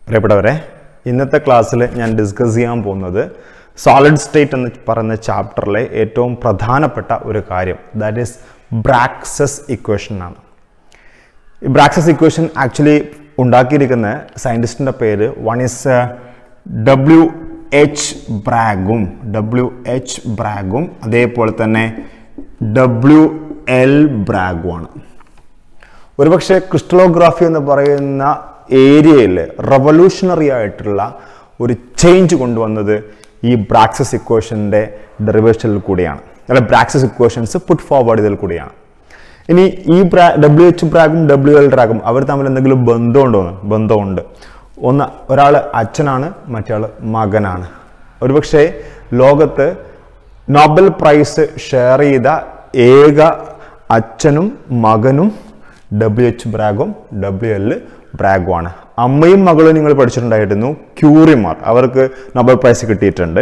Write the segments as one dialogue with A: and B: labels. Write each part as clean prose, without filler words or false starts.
A: പ്രിയപ്പെട്ടവരെ, ഇന്നത്തെ ക്ലാസ്സിൽ ഞാൻ ഡിസ്കസ് ചെയ്യാൻ പോകുന്നത് സോളിഡ് സ്റ്റേറ്റ് എന്ന് പറയുന്ന ചാപ്റ്ററിലെ ഏറ്റവും പ്രധാനപ്പെട്ട ഒരു കാര്യം, ദാറ്റ് ഈസ് ബ്രാക്സസ് ഇക്വേഷൻ ആണ്. ഈ ബ്രാക്സസ് ഇക്വേഷൻ ആക്ച്വലി ഉണ്ടാക്കിയിരിക്കുന്ന സയൻറ്റിസ്റ്റിൻ്റെ പേര് വൺ ഈസ് W.H. ബ്രാഗും അതേപോലെ തന്നെ W.L. ബ്രാഗുമാണ്. ഒരുപക്ഷെ ക്രിസ്റ്റലോഗ്രാഫി എന്ന് പറയുന്ന ഏരിയയിൽ റവല്യൂഷണറി ആയിട്ടുള്ള ഒരു ചേഞ്ച് കൊണ്ടുവന്നത് ഈ ബ്രാക്സസ് ഇക്വേഷൻ്റെ ഡെറിവേഷനിൽ കൂടിയാണ്, അല്ലെ ബ്രാക്സസ് ഇക്വേഷൻസ് പുട്ട് ഫോർവേഡ് ഇതിൽ കൂടിയാണ്. ഇനി ഈ W.H. ബ്രാഗും W.L. ബ്രാഗും അവർ തമ്മിൽ എന്തെങ്കിലും ബന്ധമുണ്ട്. ഒരാൾ അച്ഛനാണ്, മറ്റേ മകനാണ്. ഒരുപക്ഷെ ലോകത്ത് നോബൽ പ്രൈസ് ഷെയർ ചെയ്ത ഏക അച്ഛനും മകനും W.H. ബ്രാഗും W.L. ബ്രാഗുമാണ്. അമ്മയും മകളും നിങ്ങൾ പഠിച്ചിട്ടുണ്ടായിരുന്നു, ക്യൂറിമാർ, അവർക്ക് നോബൽ പ്രൈസ് കിട്ടിയിട്ടുണ്ട്.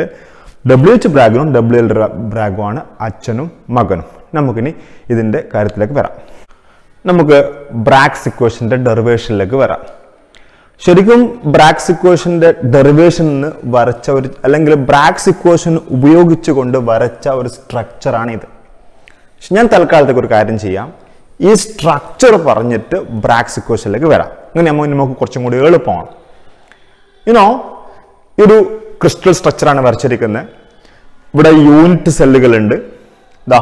A: W.H. ബ്രാഗും W.L. ബ്രാഗുമാണ് അച്ഛനും മകനും. നമുക്കിനി ഇതിൻ്റെ കാര്യത്തിലേക്ക് വരാം. നമുക്ക് ബ്രാക്സ് ഇക്വേഷൻ്റെ ഡെറിവേഷനിലേക്ക് വരാം. ശരിക്കും ബ്രാക്സ് ഇക്വേഷൻ്റെ ഡെറിവേഷനിൽ വരച്ച ഒരു, അല്ലെങ്കിൽ ബ്രാക്സ് ഇക്വേഷൻ ഉപയോഗിച്ചുകൊണ്ട് വരച്ച ഒരു സ്ട്രക്ചറാണ് ഇത്. ഞാൻ തൽക്കാലത്തേക്ക് ഒരു കാര്യം ചെയ്യാം, ഈ സ്ട്രക്ചർ പറഞ്ഞിട്ട് ബ്രാക്സ് ഇക്വേഷനിലേക്ക് വരാം. അങ്ങനെ നമുക്ക് കുറച്ചും കൂടി എളുപ്പമാണ്. ഒരു ക്രിസ്റ്റൽ സ്ട്രക്ചറാണ് വരച്ചിരിക്കുന്നത്. ഇവിടെ യൂണിറ്റ് സെല്ലുകളുണ്ട്. ദാ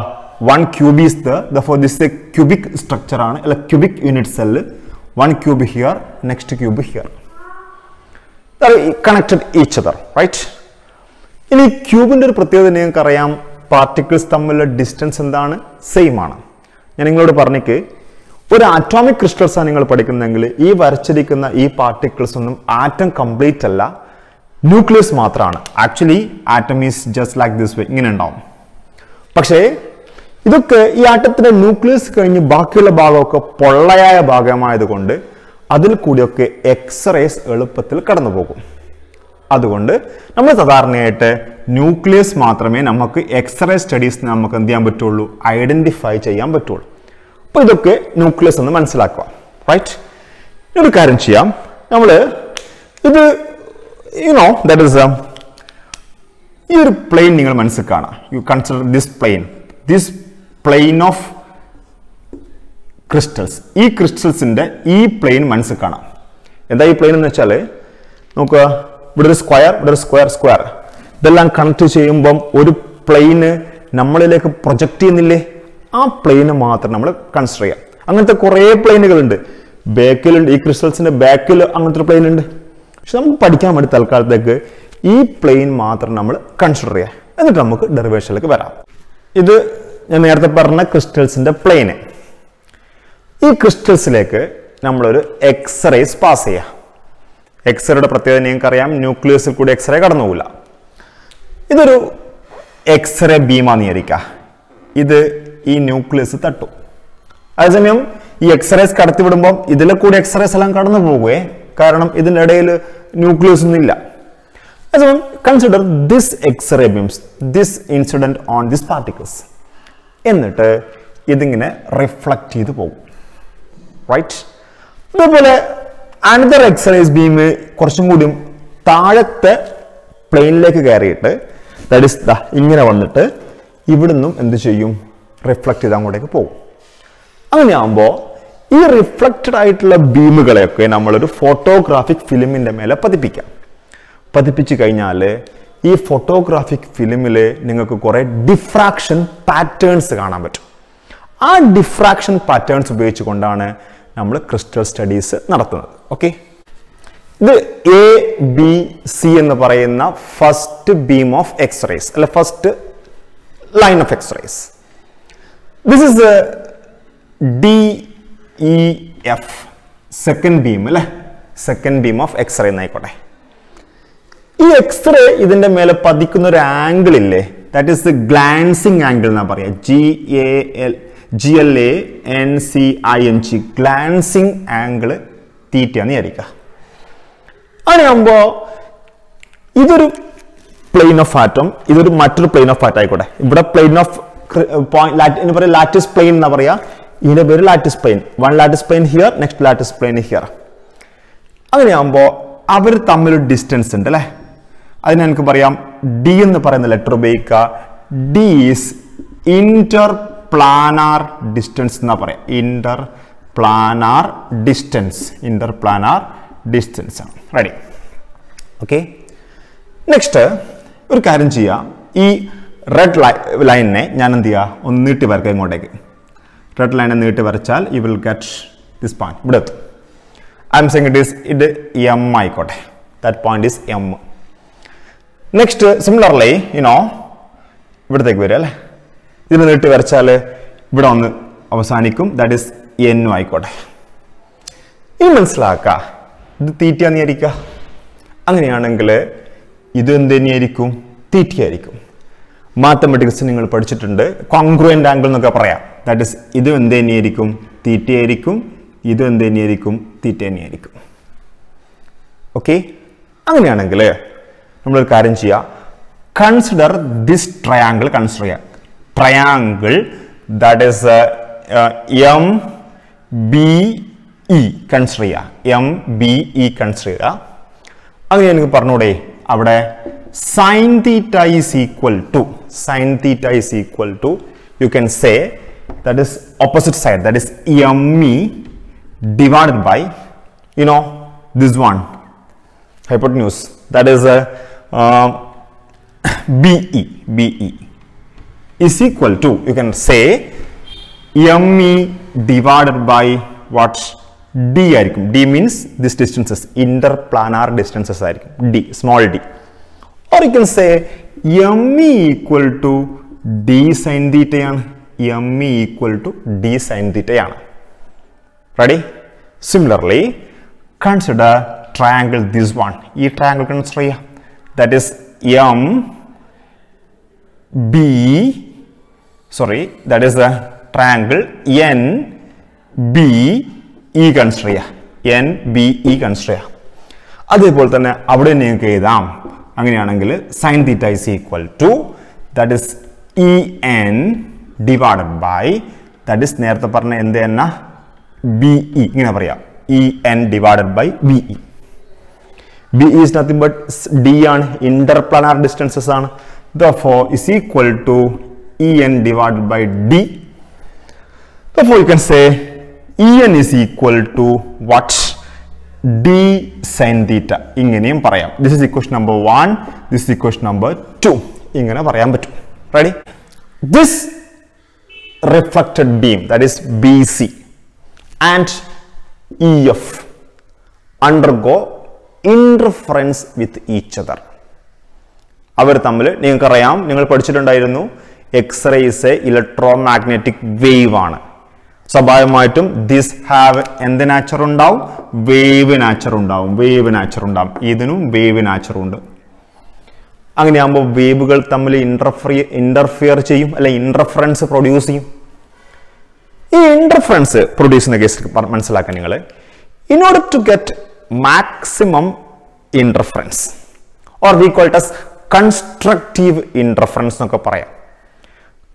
A: 1 cube is therefore this is a cubic structure ആണ്, അല്ല cubic unit cell. 1 cube here, next cube here. They are connected each other, right? ഇനി ക്യൂബിൻ്റെ ഒരു പ്രത്യേകത നിങ്ങൾക്കറിയാം, പാർട്ടിക്കിൾസ് തമ്മിലുള്ള ഡിസ്റ്റൻസ് എന്താണ്? സെയിം ആണ്. ഞാൻ നിങ്ങളോട് പറഞ്ഞേക്ക്, ഒരു ആറ്റോമിക് ക്രിസ്റ്റൽസ് ആണ് നിങ്ങൾ പഠിക്കുന്നതെങ്കിൽ ഈ വരച്ചിരിക്കുന്ന ഈ പാർട്ടിക്കിൾസ് ഒന്നും ആറ്റം കംപ്ലീറ്റ് അല്ല, ന്യൂക്ലിയസ് മാത്രമാണ്. Actually atom is just like this way, ഇങ്ങനെ ഉണ്ടാവും. പക്ഷേ ഇതൊക്കെ ഈ ആറ്റത്തിന്റെ ന്യൂക്ലിയസ് കഴിഞ്ഞ് ബാക്കിയുള്ള ഭാഗമൊക്കെ പൊള്ളയായ ഭാഗമായതുകൊണ്ട് അതിൽ കൂടിയൊക്കെ എക്സ്റേസ് എളുപ്പത്തിൽ കടന്നു പോകും. അതുകൊണ്ട് നമ്മൾ സാധാരണയായിട്ട് ന്യൂക്ലിയസ് മാത്രമേ നമുക്ക് എക്സ്റേ സ്റ്റഡീസ് നമുക്ക് എന്ത് ചെയ്യാൻ പറ്റുള്ളൂ, ഐഡന്റിഫൈ ചെയ്യാൻ പറ്റുള്ളൂ. അപ്പോൾ ഇതൊക്കെ ന്യൂക്ലിയസ് എന്ന് മനസ്സിലാക്കുക, റൈറ്റ്? ഒരു കാര്യം ചെയ്യാം, നമ്മൾ ഇത് ദാറ്റ് ഈസ് ഈ ഒരു പ്ലെയിൻ നിങ്ങൾ മനസ്സിൽ കാണാം. U consider this plain of crystals. ഈ ക്രിസ്റ്റൽസിന്റെ ഈ പ്ലെയിൻ മനസ്സിൽ കാണാം. എന്താ ഈ പ്ലെയിൻ എന്ന് വെച്ചാൽ, നോക്കുക, ഇവിടെ ഒരു സ്ക്വയർ ഇതെല്ലാം കണക്ട് ചെയ്യുമ്പം ഒരു പ്ലെയിന് നമ്മളിലേക്ക് പ്രൊജക്റ്റ് ചെയ്യുന്നില്ലേ? ആ പ്ലെയിന് മാത്രം നമ്മൾ കൺസിഡർ ചെയ്യാം. അങ്ങനത്തെ കുറേ പ്ലെയിനുകളുണ്ട്, ബാക്കിലുണ്ട്. ഈ ക്രിസ്റ്റൽസിന്റെ ബാക്കിൽ അങ്ങനത്തെ പ്ലെയിൻ ഉണ്ട്. പക്ഷെ നമുക്ക് പഠിക്കാൻ വേണ്ടി തൽക്കാലത്തേക്ക് ഈ പ്ലെയിൻ മാത്രം നമ്മൾ കൺസിഡർ ചെയ്യാം. എന്നിട്ട് നമുക്ക് ഡെറിവേഷനിലേക്ക് വരാം. ഇത് ഞാൻ നേരത്തെ പറഞ്ഞ ക്രിസ്റ്റൽസിന്റെ പ്ലെയിന്. ഈ ക്രിസ്റ്റൽസിലേക്ക് നമ്മളൊരു എക്സ്റേസ് പാസ് ചെയ്യാം. എക്സ്റേയുടെ പ്രത്യേകത നിങ്ങൾക്കറിയാം, ന്യൂക്ലിയസിൽ കൂടി എക്സ്റേ കടന്നു പോകില്ല. ഇതൊരു എക്സ്റേ ബീമാന്ന് വിചാരിക്കുക. ഇത് ഈ ന്യൂക്ലിയസ് തട്ടും. അതേസമയം ഈ എക്സ്റേസ് കടത്തിവിടുമ്പം ഇതിലെ കൂടി എക്സ്റേസ് എല്ലാം കടന്നു പോകുകയെ, കാരണം ഇതിൻ്റെ ഇടയിൽ ന്യൂക്ലിയസ് ഒന്നും ഇല്ല. അതേസമയം consider this x ray beams, this incident on this particles. എന്നിട്ട് ഇതിങ്ങനെ റിഫ്ലക്ട് ചെയ്ത് പോകും, റൈറ്റ്? അതേപോലെ അനദർ എക്സ്റേസ് ബീം കുറച്ചും കൂടി താഴത്തെ പ്ലെയിനിലേക്ക് കയറിയിട്ട്, ദാറ്റ് ഈസ് ഇങ്ങനെ വന്നിട്ട് ഇവിടുന്നും എന്ത് ചെയ്യും, റിഫ്ലക്ട് ചെയ്ത് അങ്ങോട്ടേക്ക് പോകും. അങ്ങനെയാകുമ്പോൾ ഈ റിഫ്ലക്റ്റഡ് ആയിട്ടുള്ള ബീമുകളെയൊക്കെ നമ്മളൊരു ഫോട്ടോഗ്രാഫിക് ഫിലിമിൻ്റെ മേലെ പതിപ്പിച്ച് കഴിഞ്ഞാൽ ഈ ഫോട്ടോഗ്രാഫിക് ഫിലിമിൽ നിങ്ങൾക്ക് കുറേ ഡിഫ്രാക്ഷൻ പാറ്റേൺസ് കാണാൻ പറ്റും. ആ ഡിഫ്രാക്ഷൻ പാറ്റേൺസ് ഉപയോഗിച്ചുകൊണ്ടാണ് നമ്മൾ ക്രിസ്റ്റൽ സ്റ്റഡീസ് നടത്തുന്നത്. ഓക്കെ, ഇത് ABC എന്ന് പറയുന്ന ഫസ്റ്റ് ബീം ഓഫ് എക്സ്റേസ്, അല്ലെ first line of X-rays. This is DEF second beam, അല്ലെ സെക്കൻഡ് ബീം ഓഫ് എക്സ്റേ എന്നായിക്കോട്ടെ. ഈ എക്സ്റേ ഇതിന്റെ മേലെ പതിക്കുന്ന ഒരു ആംഗിൾ ഇല്ലേ, ദാറ്റ് ഈസ് ഗ്ലാൻസിങ് ആംഗിൾ എന്നാ പറയാ, GLANCING, ഗ്ലാൻസിങ് ആംഗിൾ തീറ്റയാന്ന് വിചാരിക്കുക. അങ്ങനെയാകുമ്പോ ഇതൊരു പ്ലെയിൻ ഓഫ് ആറ്റം, ഇതൊരു മറ്റൊരു പ്ലെയിൻ ഓഫ് ആറ്റം ആയിക്കോട്ടെ. ഇവിടെ പ്ലെയിൻ ഓഫ് ലാറ്റിസ് പ്ലെയിൻ എന്നാ പറയാ, ഇതിന്റെ പേര് lattice plain. One lattice plain here, next lattice plain here. അങ്ങനെയാകുമ്പോൾ അവർ തമ്മിൽ ഡിസ്റ്റൻസ് ഉണ്ട് അല്ലേ? അതിന് എനിക്ക് പറയാം ഡി എന്ന് പറയുന്ന ലെറ്റർ ഉപയോഗിക്കുക. D is Inter planar distance എന്നാ പറയാം. ഇന്റർ പ്ലാനാർ ഡിസ്റ്റൻസ് ആണ്. റെഡി? ഓക്കെ. നെക്സ്റ്റ് ഒരു കാര്യം ചെയ്യാം. ഈ റെഡ് ലൈനിനെ ഞാൻ എന്ത് ചെയ്യുക, ഒന്ന് നീട്ടി വരയ്ക്കുക ഇങ്ങോട്ടേക്ക്. റെഡ് ലൈനെ നീട്ടി വരച്ചാൽ U will get this point. ഇവിടെ എത്തും. ഐ എം സെയിങ് ഇത് എം ആയിക്കോട്ടെ. That point is M. Next similarly ഇവിടത്തേക്ക് വരിക അല്ലേ? ഇതിന് നീട്ടി വരച്ചാൽ ഇവിടെ ഒന്ന് അവസാനിക്കും. ദാറ്റ് ഈസ് എന്നും ആയിക്കോട്ടെ. ഇനി മനസ്സിലാക്കുക, ഇത് തീറ്റയാന്ന് വിചാരിക്കുക. അങ്ങനെയാണെങ്കിൽ ഇത് എന്ത് തന്നെയായിരിക്കും? തീറ്റയായിരിക്കും. മാത്തമെറ്റിക്സ് നിങ്ങൾ പഠിച്ചിട്ടുണ്ട്, കോൺഗ്രുവൻ്റ് ആംഗിൾ എന്നൊക്കെ പറയാം. ദാറ്റ് ഈസ് ഇത് എന്ത് തന്നെയായിരിക്കും? തീറ്റയായിരിക്കും. ഇത് എന്ത് തന്നെയായിരിക്കും? തീറ്റ തന്നെയായിരിക്കും. ഓക്കെ. അങ്ങനെയാണെങ്കിൽ നമ്മളൊരു കാര്യം ചെയ്യാം. Consider this triangle. കൺസിഡർ ചെയ്യാം triangle that is M B E. Consider ചെയ്യുക. എം ബി ഇ കൺസിഡർ ചെയ്യുക. അങ്ങനെ എനിക്ക് പറഞ്ഞൂടെ, അവിടെ sine theta is equal to you can say that is opposite side, that is ME divided by this one hypotenuse, that is BE is equal to, you can say ME divided by what? D ആയിരിക്കും. D means this distances, interplanar distances ആയിരിക്കും. D, small d. Or you can say ME equal to D sin theta ആണ്. ME equal to D sin theta ആണ്. Ready? Similarly, consider triangle this one. ഈ triangle consider ചെയ്യാം. That is that is the triangle NBE consider ചെയ്യാം. NBE consider ചെയ്യാം. അതേപോലെ തന്നെ അവിടെ നിങ്ങൾക്ക് എഴുതാം. അങ്ങനെയാണെങ്കിൽ sin theta is equal to, that is EN divided by, that is നേരത്തെ പറഞ്ഞ എന്ത് തന്നെ BE. ഇങ്ങനെ പറയാം, EN divided by BE. BE is nothing but D ആണ്, interplanar distances ആണ്. Therefore is equal to EN divided by D. Therefore you can say EN is equal to what? D sin theta. ഇങ്ങനെയും പറയാം. This is equation number 1, this is equation number 2. ഇങ്ങനെ പറയാൻ പറ്റും. Ready? This reflected beam, that is BC and EF undergo interference with each other. അവർ തമ്മിൽ നിങ്ങൾക്കറിയാം, നിങ്ങൾ പഠിച്ചിട്ടുണ്ടായിരുന്നു, X-ray is a electromagnetic wave ആണ്. സ്വാഭാവികമായിട്ടും ദിസ് ഹാവ് എന്ത് നാച്ചർ ഉണ്ടാവും? വേവ് നാച്ചർ ഉണ്ടാവും. ഇതിനും വേവ് നാച്ചർ ഉണ്ട്. അങ്ങനെയാകുമ്പോൾ വേവുകൾ തമ്മിൽ ഇന്റർഫിയർ ചെയ്യും, അല്ലെ ഇന്റർഫറൻസ് പ്രൊഡ്യൂസ് ചെയ്യും. ഈ ഇന്റർഫറൻസ് പ്രൊഡ്യൂസ് ചെയ്യുന്ന കേസിൽ മനസ്സിലാക്കാൻ നിങ്ങൾ, in order to get maximum interference, or we call it as constructive interference എന്നൊക്കെ പറയാം.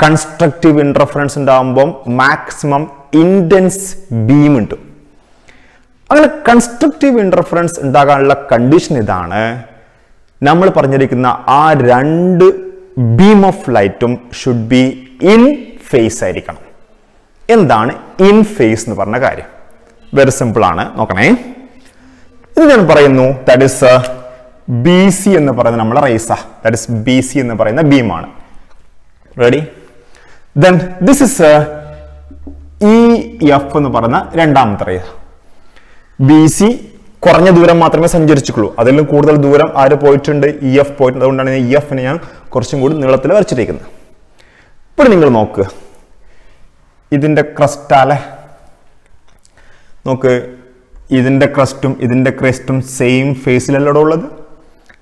A: കൺസ്ട്രക്റ്റീവ് ഇന്റർഫറൻസ് ഉണ്ടാകുമ്പോൾ മാക്സിമം ഇന്റൻസ് ബീം ഉണ്ട്. അങ്ങനെ കൺസ്ട്രക്റ്റീവ് ഇന്റർഫറൻസ് ഉണ്ടാകാനുള്ള കണ്ടീഷൻ ഇതാണ്. നമ്മൾ പറഞ്ഞിരിക്കുന്ന ആ രണ്ട് ബീം ഓഫ് ലൈറ്റും ഷുഡ് ബി ഇൻ ഫേസ് ആയിരിക്കണം. എന്താണ് ഇൻ ഫേസ് എന്ന് പറഞ്ഞ കാര്യം? വെരി സിമ്പിൾ ആണ്, നോക്കണേ. ഇത് ഞാൻ പറയുന്നു, ദാറ്റ് ഇസ് BC എന്ന് പറയുന്ന നമ്മളെ റേസ, ദാറ്റ് ഇസ് BC എന്ന് പറയുന്ന ബീമാണ്. Ready? Then this is EF എന്ന് പറയുന്ന രണ്ടാമത്തെ റേസ. BC കുറഞ്ഞ ദൂരം മാത്രമേ സഞ്ചരിച്ചിട്ടുള്ളൂ, അതിലും കൂടുതൽ ദൂരം ആര് പോയിട്ടുണ്ട്? EF പോയിട്ടുണ്ട്. അതുകൊണ്ടാണ് EF-നെ ഞാൻ കുറച്ചും കൂടി നീളത്തിൽ വരച്ചിരിക്കുന്നത്. ഇപ്പോൾ നിങ്ങൾ നോക്ക്, ഇതിന്റെ ക്രസ്റ്റാലെ നോക്ക്, ഇതിന്റെ ക്രസ്റ്റും ഇതിന്റെ ക്രസ്റ്റും സെയിം ഫേസിലല്ലോ ഉള്ളത്,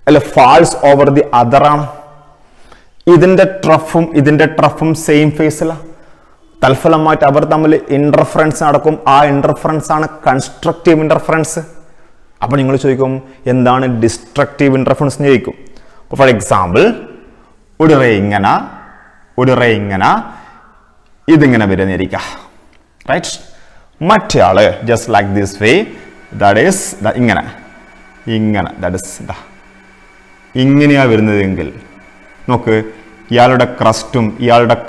A: അല്ല ഫാൾസ് ഓവർ ദി അതർ ആണ്. ഇതിന്റെ ട്രഫും സെയിം ഫേസിലാണ്. തൽഫലമായിട്ട് അവർ തമ്മിൽ ഇന്റർഫറൻസ് നടക്കും. ആ ഇന്റർഫറൻസ് ആണ് കൺസ്ട്രക്റ്റീവ് ഇന്റർഫറൻസ്. അപ്പൊ നിങ്ങൾ ചോദിക്കും, എന്താണ് ഡിസ്ട്രക്റ്റീവ് ഇന്റർഫറൻസ് എന്ന് ചോദിക്കും. ഫോർ എക്സാമ്പിൾ, ഒരു റേ ഇങ്ങനെ ഇതിങ്ങനെ വരുന്നിരിക്കുക, റൈറ്റ്? മറ്റേ ആള് just like this way, that is ഇങ്ങനെ ഇങ്ങനെ, ദാറ്റ് ഇസ് ഇങ്ങനെയാണ് വരുന്നതെങ്കിൽ നോക്ക്, ഇയാളുടെ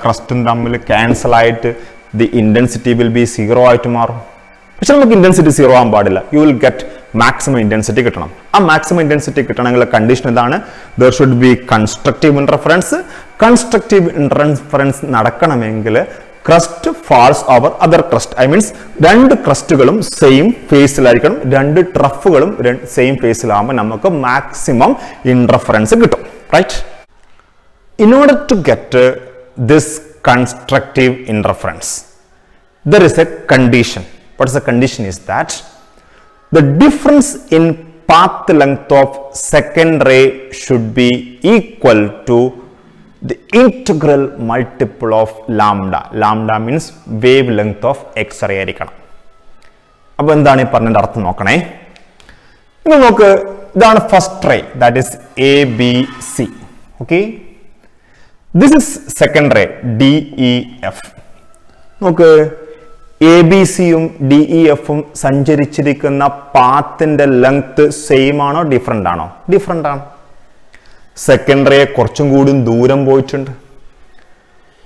A: ക്രസ്റ്റും തമ്മിൽ ക്യാൻസൽ ആയിട്ട് ദി ഇൻറ്റൻസിറ്റി വിൽ ബി 0 ആയിട്ട് മാറും. പക്ഷെ നമുക്ക് ഇൻറ്റൻസിറ്റി 0 ആകാൻ പാടില്ല. You will get maximum intensity കിട്ടണം. ആ മാക്സിമം ഇൻറ്റൻസിറ്റി കിട്ടണമെങ്കിൽ കണ്ടീഷൻ ഇതാണ്, there should be constructive interference. Constructive interference നടക്കണമെങ്കിൽ crest falls over other crest. I mean രണ്ട് ക്രസ്റ്റുകളും സെയിം ഫേസിലായിരിക്കണം, രണ്ട് ട്രഫുകളും സെയിം ഫേസിലാകുമ്പോൾ നമുക്ക് മാക്സിമം ഇന്റർഫറൻസ് കിട്ടും. Right? In order to get this constructive interference, there is a condition. What is the condition? Is that the difference in path length of second ray should be equal to the integral multiple of lambda. Lambda means wavelength of X-ray ആയിരിക്കണം. അപ്പോൾ എന്താണ് ഈ പറഞ്ഞതിന്റെ അർത്ഥം നോക്കണേ. നിങ്ങൾ നോക്ക്, ഇതാണ് first ray, that is ABC. Okay, this is second ray DEF. നോക്ക്, ABCയും DEFും സഞ്ചരിച്ചിരിക്കുന്ന പാത്തിന്റെ ലെങ്ത് സെയിം ആണോ ഡിഫറെന്റ് ആണോ? ഡിഫറെന്റ് ആണ്. സെക്കൻഡ് റേ കുറച്ചും കൂടി ദൂരം പോയിട്ടുണ്ട്.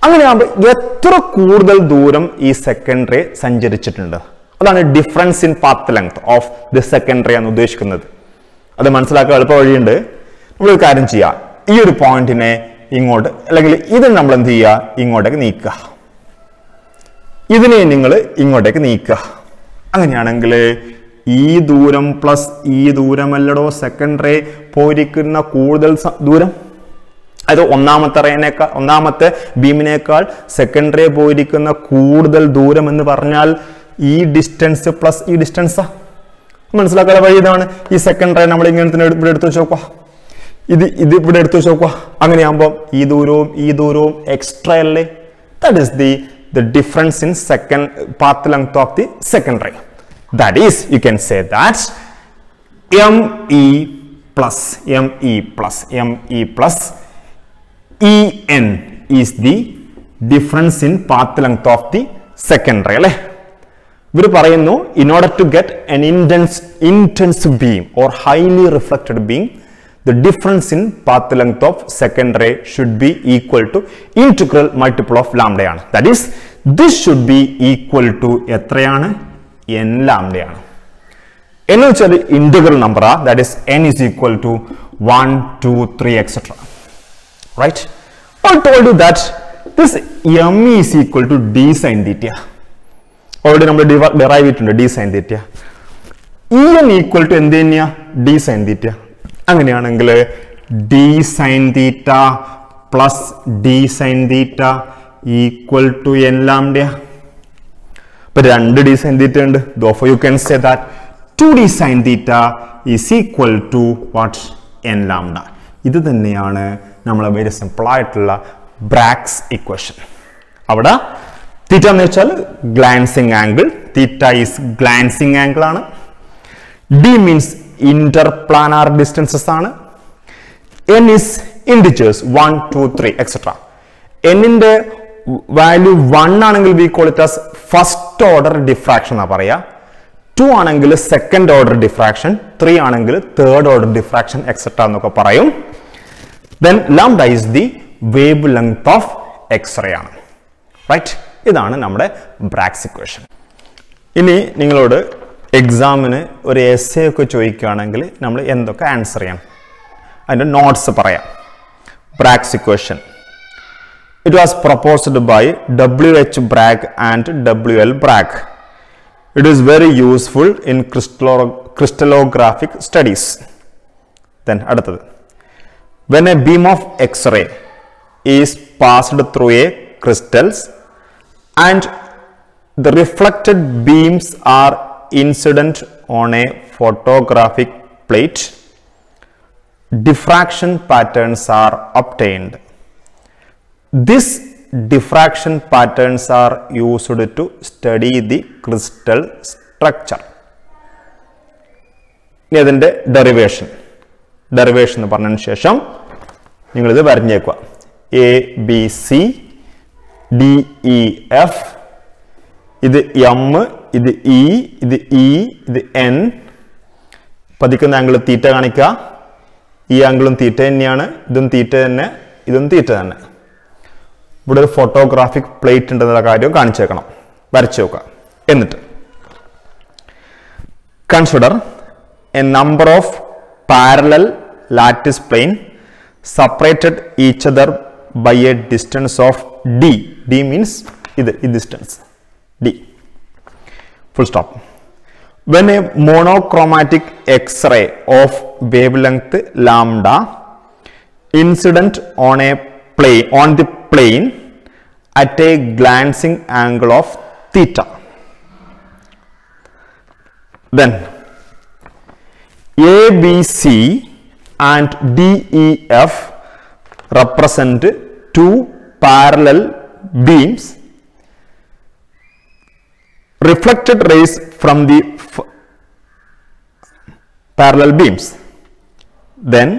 A: അങ്ങനെയാകുമ്പോൾ എത്ര കൂടുതൽ ദൂരം ഈ സെക്കൻഡ് റേ സഞ്ചരിച്ചിട്ടുണ്ട്, അതാണ് difference in path length of the second ray എന്ന് ഉദ്ദേശിക്കുന്നത്. അത് മനസ്സിലാക്കാൻ എളുപ്പ വഴിയുണ്ട്. നമ്മളൊരു കാര്യം ചെയ്യാം, ഈ ഒരു പോയിന്റിനെ ഇങ്ങോട്ട്, അല്ലെങ്കിൽ ഇത് നമ്മൾ എന്ത് ചെയ്യുക, ഇങ്ങോട്ടേക്ക് നീക്കുക, ഇതിനെ നിങ്ങൾ ഇങ്ങോട്ടേക്ക് നീക്കുക. അങ്ങനെയാണെങ്കിൽ ഈ ദൂരം പ്ലസ് ഈ ദൂരമല്ലടോ സെക്കൻഡ് റേ പോയിരിക്കുന്ന കൂടുതൽ ദൂരം. അത് ഒന്നാമത്തെ ബീമിനേക്കാൾ സെക്കൻഡ് റേ പോയിരിക്കുന്ന കൂടുതൽ ദൂരം എന്ന് പറഞ്ഞാൽ ഈ ഡിസ്റ്റൻസ് പ്ലസ് ഈ ഡിസ്റ്റൻസാ. മനസ്സിലാക്കാനുള്ള വഴി ഇതാണ്. ഈ സെക്കൻഡ് റേ നമ്മൾ ഇങ്ങനെ ഇവിടെ എടുത്ത് വെച്ച് നോക്കുക, ഇത് ഇവിടെ എടുത്ത് വെച്ച് നോക്കുക. അങ്ങനെയാകുമ്പോൾ ഈ ദൂരവും എക്സ്ട്രാ അല്ലേ? That is the difference in second path length of the second ray. That is, you can say that ME plus EN is the difference in path length of the second ray. ഇവർ പറയുന്നു, in order to get an intense beam or highly reflected beam, the difference in path length of second ray should be equal to integral multiple of lambda ആണ്. That is, this should be equal to എത്രയാണ്? n lambda ആണ്. എന്ന് വെച്ചാൽ integral number ആ, that is n is equal to 1, 2, 3 etc. Right? I told you that this m is equal to d sin theta. Already നമ്മൾ derive ചെയ്തിട്ടുണ്ട് d sin theta. en equal to എന്ത് തന്നെയാ? d sin theta. അങ്ങനെയാണെങ്കിൽ d sin theta plus d sin theta equal to n lambda. അപ്പോൾ 2d sin theta ഉണ്ട്. Therefore you can say that 2d sin theta is equal to what? n lambda. ഇത് തന്നെയാണ് നമ്മളെ very simple ആയിട്ടുള്ള ബ്രാഗ്സ് equation. അവിടെ തീറ്റ എന്ന് വെച്ചാൽ glancing angle, theta is glancing angle ആണ്. d means interplanar distances ആണ്. n is integers 1, 2, 3 etc. n ന്റെ വാല്യൂ 1 ആണെങ്കിൽ we call it as first order diffraction എന്നാ പറയാ. 2 ആണെങ്കിൽ second order diffraction, 3 ആണെങ്കിൽ third order diffraction etc. എന്നൊക്കെ പറയും. Then lambda is the wavelength of X-ray ആണ്. റൈറ്റ്? ഇതാണ് നമ്മുടെ ബ്രാഗ്സ് ഇക്വേഷൻ. ഇനി നിങ്ങളോട് എക്സാമിന് ഒരു എസ്സേ ഒക്കെ ചോദിക്കുകയാണെങ്കിൽ നമ്മൾ എന്തൊക്കെ ആൻസർ ചെയ്യണം, അതിൻ്റെ നോട്ട്സ് പറയാം. ബ്രാഗ്സ് equation. It was proposed by W.H. Bragg and W.L. Bragg. It is very useful in crystallographic studies. Then അടുത്തത്, when a beam of X-ray is passed through a crystals and the reflected beams are incident on a photographic plate, diffraction patterns are obtained. These diffraction patterns are used to study the crystal structure. ഇനി അതിൻ്റെ derivation എന്ന് പറഞ്ഞതിന് ശേഷം നിങ്ങളിത് വരഞ്ഞേക്കുക. ABC, DEF, ഇത് M, ഇത് E, ഇത് E, ഇത് N, പതിക്കുന്ന ആംഗിൾ തീറ്റ കാണിക്കുക. ഈ ആംഗിളും തീറ്റ തന്നെയാണ്, ഇതും തീറ്റ തന്നെ, ഇതും തീറ്റ തന്നെ. ഇവിടെ ഒരു ഫോട്ടോഗ്രാഫിക് പ്ലേറ്റ് ഉണ്ടെന്നുള്ള കാര്യം കാണിച്ചേക്കണം, വരച്ചു നോക്കുക. എന്നിട്ട് consider A number of parallel lattice plain separated each other by a distance of d. d means this distance d. Full stop. When a monochromatic X-ray of wavelength lambda incident on the plane at a glancing angle of theta, then ABC and DEF represent two parallel beams. Reflected rays from the parallel beams. Then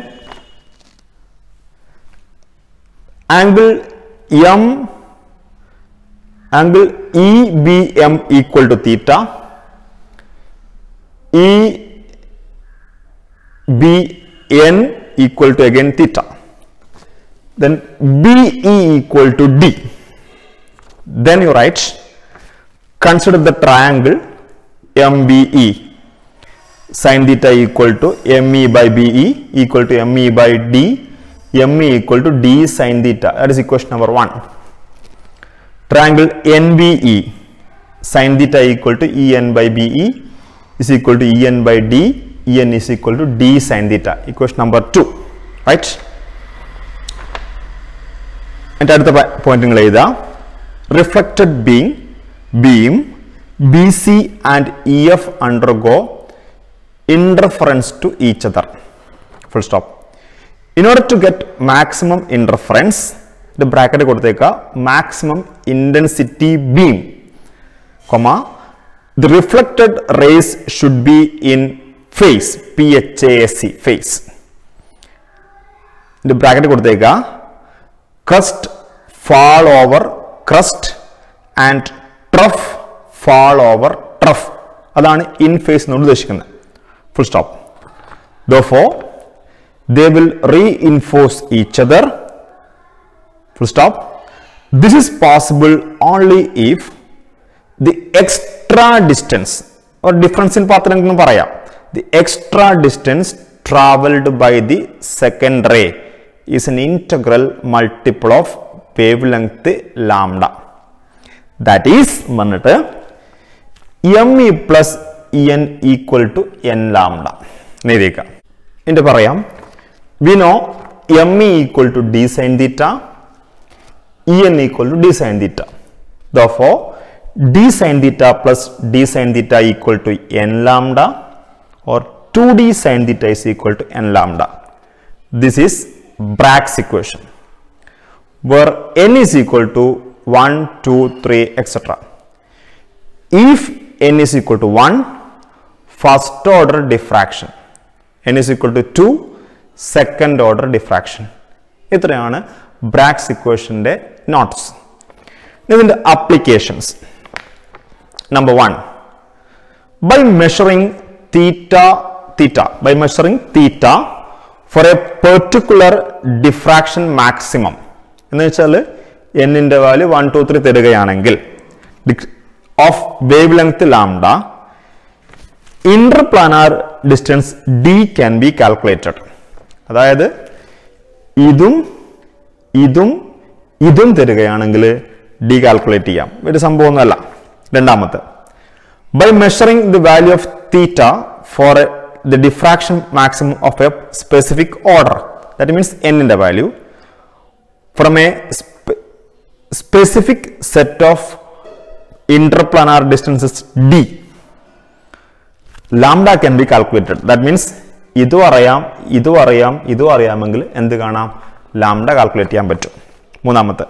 A: angle EBM equal to theta, EBN equal to again theta, then BE equal to D. Then you write, consider the triangle MBE, sin theta equal to ME by BE equal to ME by D, ME equal to D sin theta. That is equation number 1. Triangle NBE, sin theta equal to EN by BE is equal to EN by D, En is equal to D sin theta. Equation number 2. Right? And at the point reflected beam BC and EF undergo interference to each other. Full stop. In order to get maximum interference, the bracket maximum intensity beam, comma, the reflected rays should be in phase, PHASE, phase. The bracket crust fall over crust and trough fall over trough. That's in phase. Full stop. Therefore, they will reinforce each other. Full stop. This is possible only if the extra distance or difference in path, the extra distance traveled by the second ray is an integral multiple of wavelength lambda. That is ME plus En equal to n lambda. We know ME equal to D sin theta, En equal to D sin theta. Therefore, D sin theta plus D sin theta equal to n lambda, or 2D sin theta is equal to n lambda. This is Bragg's equation, where n is equal to 1, 2, 3, etc. If n is equal to 1, first order diffraction. N is equal to 2, second order diffraction. This is Bragg's equation notes. Now, the applications. Number 1, by measuring theta for a particular diffraction maximum, n in the value 1, 2, 3 of wavelength lambda, interplanar distance d can be calculated. അതായത് ഇതും തരികയാണെങ്കിൽ d calculate ചെയ്യാം. ഇത് സംഭവമൊന്നുമല്ല. രണ്ടാമത്തെ, by measuring the value of theta for the diffraction maximum of a specific order, that means n in the value, from a specific set of interplanar distances d, lambda can be calculated. That means idu ariyamengil endu kaanam lambda calculate cheyan pattum. Moonamathe,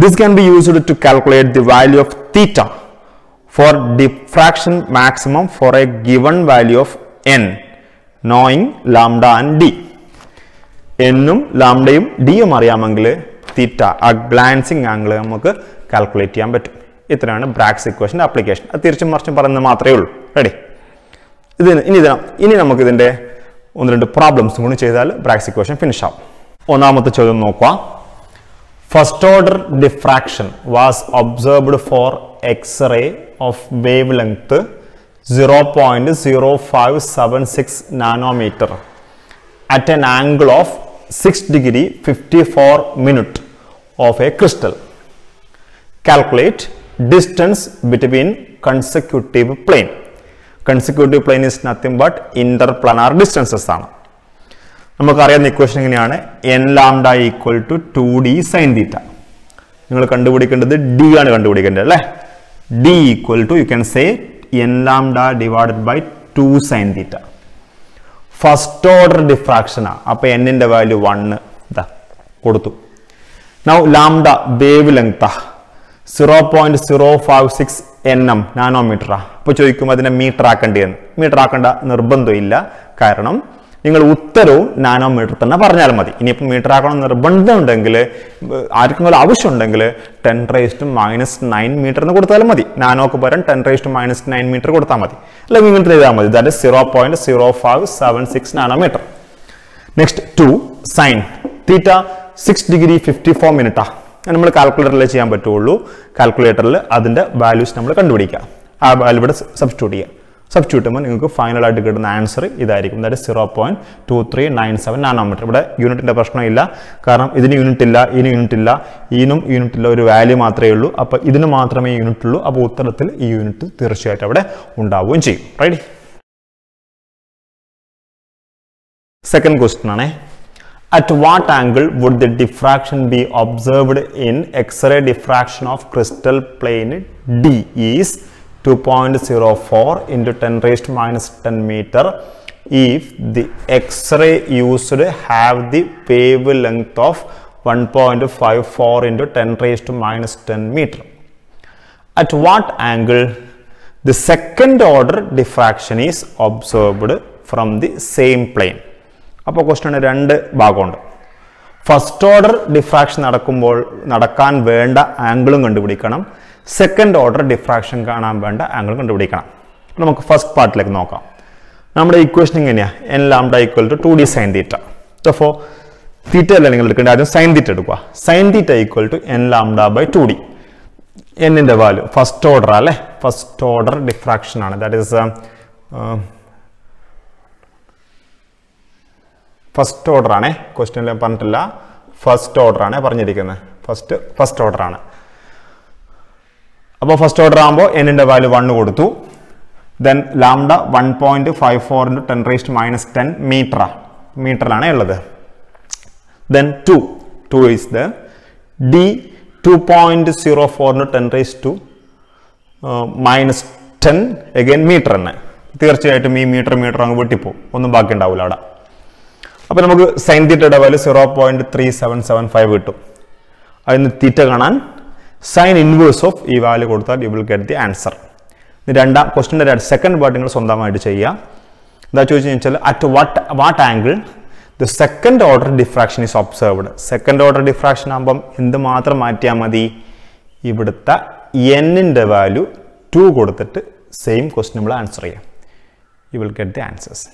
A: this can be used to calculate the value of theta for diffraction maximum for a given value of n, knowing lambda and d. N-um lambda yum d yum ariyamengil theta, a glancing angle namukku calculate cheyan pattum. ഇത്രയാണ് Bragg's equation application. അത് തിരിച്ചും മറിച്ചും പറയുന്നത് മാത്രമേ ഉള്ളൂ. Ready? ഇനി നമുക്ക് ഇതിന്റെ ഒന്ന് രണ്ട് പ്രോബ്ലംസ് കൂടി ചെയ്താൽ ബ്രാഗ്സ് ഇക്വേഷൻ ഫിനിഷ് ആവും. ഒന്നാമത്തെ ചോദ്യം നോക്കുക. First order diffraction was observed for x ray of wave length 0.0576 nanometre at an angle of 6 degree 54 minute of a crystal. Calculate distance between consecutive plane. Consecutive plane is nothing but interplanar distances ആണ്. നമുക്കറിയാവുന്ന equation എങ്ങനെയാണ്? n lambda equal to 2d sin theta. നിങ്ങൾ കണ്ടുപിടിക്കേണ്ടത് d ആണ് കണ്ടുപിടിക്കേണ്ടത് അല്ലേ? d equal to you can say n lambda divided by 2 sin theta. First order diffraction ആണ്. അപ്പൊ എന്നിന്റെ വാല്യൂ 1 ഇതാ കൊടുത്തു. Now lambda wave length 0.056 nm nanometre. അപ്പൊ ചോദിക്കും അതിനെ മീറ്റർ ആക്കേണ്ടതെന്ന്. മീറ്റർ ആക്കേണ്ട നിർബന്ധമില്ല. കാരണം നിങ്ങൾ ഉത്തരവും നാനോമീറ്റർ തന്നെ പറഞ്ഞാൽ മതി. ഇനിയിപ്പോൾ മീറ്റർ ആക്കണം നിർബന്ധം ഉണ്ടെങ്കിൽ ആർക്കെങ്കിലും ആവശ്യമുണ്ടെങ്കിൽ 10⁻⁹ മീറ്റർ എന്ന് കൊടുത്താലും മതി. നാനോക്ക് പകരം 10⁻⁹ മീറ്റർ കൊടുത്താൽ മതി. അല്ലെങ്കിൽ ഇങ്ങനത്തെ ചെയ്താൽ മതി. That 0.0576 nanometre. Next 2 sine theta 6 degree 54 മിനിറ്റാ. നമ്മൾ കാൽക്കുലേറ്ററിൽ ചെയ്യാൻ പറ്റുള്ളൂ. കാൽക്കുലേറ്ററിൽ അതിന്റെ വാല്യൂസ് നമ്മൾ കണ്ടുപിടിക്കുക. ആ വാല്യൂ ഇവിടെ സബ്സ്റ്റിറ്റ്യൂട്ട് ചെയ്യുക. സബ്സ്റ്റിറ്റ്യൂട്ട് ചെയ്യുമ്പോൾ നിങ്ങൾക്ക് ഫൈനലായിട്ട് കിട്ടുന്ന ആൻസർ ഇതായിരിക്കും. That 0.2397 nanometre. ഇവിടെ യൂണിറ്റിന്റെ പ്രശ്നമില്ല. കാരണം ഇതിന് യൂണിറ്റ് ഇല്ല, ഇതിന് യൂണിറ്റ് ഇല്ല, ഇതിനും യൂണിറ്റ് ഇല്ല. ഒരു വാല്യൂ മാത്രമേ ഉള്ളൂ. അപ്പോൾ ഇതിന് മാത്രമേ യൂണിറ്റ് ഉള്ളൂ. അപ്പോൾ ഉത്തരത്തിൽ ഈ യൂണിറ്റ് തീർച്ചയായിട്ടും അവിടെ ഉണ്ടാവുകയും ചെയ്യും. റൈറ്റ്. സെക്കൻഡ് ക്വസ്റ്റ്യൻ ആണ്. At what angle would the diffraction be observed in X-ray diffraction of crystal plane D is 2.04 into 10⁻⁻10 meter if the X-ray used have the wavelength of 1.54 into 10⁻⁻10 meter? At what angle the second order diffraction is observed from the same plane? അപ്പോൾ question രണ്ട് ഭാഗമുണ്ട്. First order diffraction നടക്കാൻ വേണ്ട ആംഗിളും കണ്ടുപിടിക്കണം. Second order diffraction കാണാൻ വേണ്ട ആംഗിളും കണ്ടുപിടിക്കണം. നമുക്ക് ഫസ്റ്റ് പാർട്ടിലേക്ക് നോക്കാം. നമ്മുടെ ഇക്വേഷൻ എങ്ങനെയാണ്? n lambda equal to 2d sin theta. അപ്പോൾ തീറ്റ അല്ല നിങ്ങൾ എടുക്കേണ്ടത്, ആദ്യം സൈൻ തീറ്റ എടുക്കുക. Sine theta equal to n lambda by 2d. എന്നിന്റെ വാല്യൂ ഫസ്റ്റ് ഓർഡർ അല്ലേ? ഫസ്റ്റ് ഓർഡർ ഡിഫ്രാക്ഷൻ ആണ്. ദാറ്റ് ഈസ് ഫസ്റ്റ് ഓർഡർ ആണ്. ക്വസ്റ്റ്യനിൽ പറഞ്ഞിട്ടില്ല. ഫസ്റ്റ് ഓർഡർ ആണ് പറഞ്ഞിരിക്കുന്നത്. ഫസ്റ്റ് ഓർഡർ ആണ്. അപ്പോൾ ഫസ്റ്റ് ഓർഡർ ആകുമ്പോൾ എന്നിന്റെ വാല്യൂ 1 കൊടുത്തു. ദെൻ ലാംഡ 1.54 into 10⁻⁻10 മീറ്ററിലാണ് ഉള്ളത്. Then 2 is the d 2.04 into 10⁻⁻10 again metre തന്നെ. തീർച്ചയായിട്ടും ഈ മീറ്റർ അങ്ങ് വെട്ടിപ്പോ, ഒന്നും ബാക്കി ഉണ്ടാവില്ല അവിടെ. അപ്പോൾ നമുക്ക് സൈൻ തീറ്റയുടെ വാല്യൂ 0.3775 കിട്ടും. അതിന് തീറ്റ കാണാൻ സൈൻ ഇൻവേഴ്സ് ഓഫ് ഈ വാല്യൂ കൊടുത്താൽ U will get the answer. രണ്ടാം ക്വസ്റ്റ്യൻ്റെ സെക്കൻഡ് പാർട്ട് നിങ്ങൾ സ്വന്തമായിട്ട് ചെയ്യുക. എന്താ ചോദിച്ചു വെച്ചാൽ at what angle the second order diffraction is observed. Second order diffraction ആകുമ്പം എന്ത് മാത്രം മാറ്റിയാൽ മതി? ഇവിടുത്തെ എന്നിൻ്റെ വാല്യൂ 2 കൊടുത്തിട്ട് സെയിം ക്വസ്റ്റ്യൻ നമ്മൾ ആൻസർ ചെയ്യാം. U will get the answers.